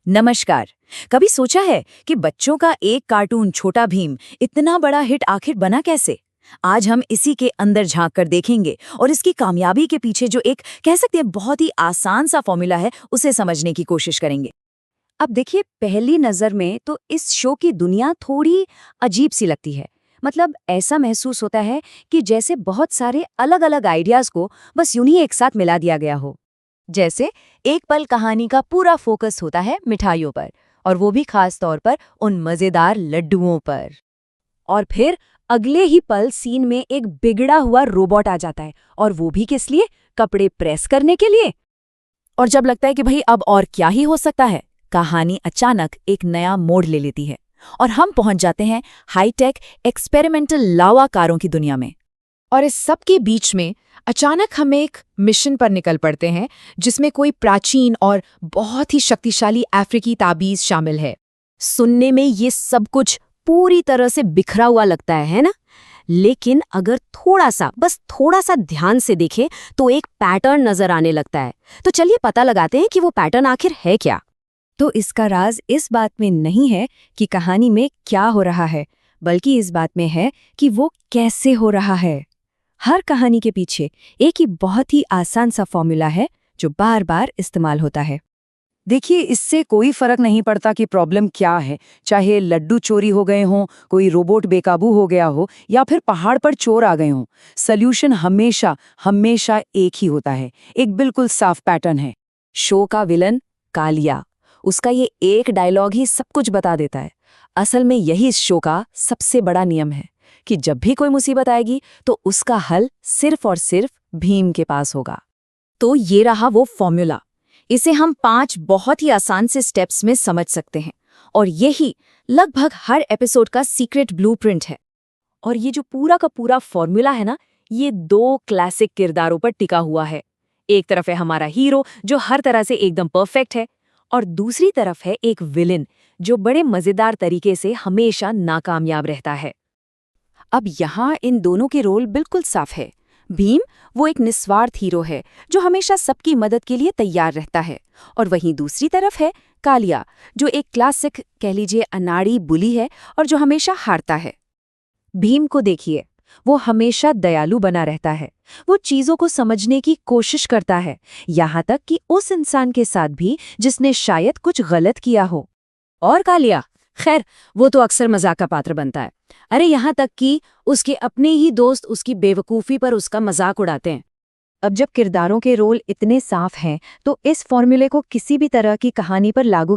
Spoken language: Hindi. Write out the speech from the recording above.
नमस्कार। कभी सोचा है कि बच्चों का एक कार्टून छोटा भीम इतना बड़ा हिट आखिर बना कैसे? आज हम इसी के अंदर झांक कर देखेंगे और इसकी कामयाबी के पीछे जो एक कह सकते हैं बहुत ही आसान सा फॉर्मूला है उसे समझने की कोशिश करेंगे। अब देखिए, पहली नज़र में तो इस शो की दुनिया थोड़ी अजीब सी लगती है। मतलब ऐसा महसूस होता है कि जैसे बहुत सारे अलग अलग आइडियाज़ को बस यूं ही एक साथ मिला दिया गया हो। जैसे एक पल कहानी का पूरा फोकस होता है मिठाइयों पर, और वो भी खास तौर पर उन मज़ेदार लड्डुओं पर। और फिर अगले ही पल सीन में एक बिगड़ा हुआ रोबोट आ जाता है, और वो भी किस लिए? कपड़े प्रेस करने के लिए। और जब लगता है कि भाई अब और क्या ही हो सकता है, कहानी अचानक एक नया मोड़ ले लेती है और हम पहुंच जाते हैं हाईटेक एक्सपेरिमेंटल लावा कारों की दुनिया में। और इस सब के बीच में अचानक हम एक मिशन पर निकल पड़ते हैं जिसमें कोई प्राचीन और बहुत ही शक्तिशाली अफ्रीकी ताबीज शामिल है। सुनने में ये सब कुछ पूरी तरह से बिखरा हुआ लगता है ना? लेकिन अगर बस थोड़ा सा ध्यान से देखें तो एक पैटर्न नजर आने लगता है। तो चलिए पता लगाते हैं कि वो पैटर्न आखिर है क्या। तो इसका राज इस बात में नहीं है कि कहानी में क्या हो रहा है, बल्कि इस बात में है कि वो कैसे हो रहा है। हर कहानी के पीछे एक ही बहुत ही आसान सा फॉर्मूला है जो बार बार इस्तेमाल होता है। देखिए, इससे कोई फर्क नहीं पड़ता कि प्रॉब्लम क्या है, चाहे लड्डू चोरी हो गए हों, कोई रोबोट बेकाबू हो गया हो या फिर पहाड़ पर चोर आ गए हों। सॉल्यूशन हमेशा हमेशा एक ही होता है, एक बिल्कुल साफ पैटर्न है। शो का विलन कालिया, उसका ये एक डायलॉग ही सब कुछ बता देता है। असल में यही इस शो का सबसे बड़ा नियम है कि जब भी कोई मुसीबत आएगी तो उसका हल सिर्फ और सिर्फ भीम के पास होगा। तो ये रहा वो फॉर्मूला। इसे हम 5 बहुत ही आसान से स्टेप्स में समझ सकते हैं, और यही लगभग हर एपिसोड का सीक्रेट ब्लूप्रिंट है। और ये जो पूरा का पूरा फॉर्मूला है ना, ये 2 क्लासिक किरदारों पर टिका हुआ है। एक तरफ है हमारा हीरो जो हर तरह से एकदम परफेक्ट है, और दूसरी तरफ है एक विलेन जो बड़े मजेदार तरीके से हमेशा नाकामयाब रहता है। अब यहाँ इन दोनों के रोल बिल्कुल साफ है। भीम वो एक निस्वार्थ हीरो है जो हमेशा सबकी मदद के लिए तैयार रहता है, और वहीं दूसरी तरफ है कालिया जो एक क्लासिक कह लीजिए अनाड़ी बुली है और जो हमेशा हारता है। भीम को देखिए, वो हमेशा दयालु बना रहता है। वो चीजों को समझने की कोशिश करता है, यहाँ तक कि उस इंसान के साथ भी जिसने शायद कुछ गलत किया हो। और कालिया, खैर, वो तो अक्सर मजाक का पात्र बनता है। अरे यहाँ तक कि उसके अपने ही दोस्त उसकी बेवकूफ़ी पर उसका मजाक उड़ाते हैं। अब जब किरदारों के रोल इतने साफ हैं तो इस फॉर्मूले को किसी भी तरह की कहानी पर लागू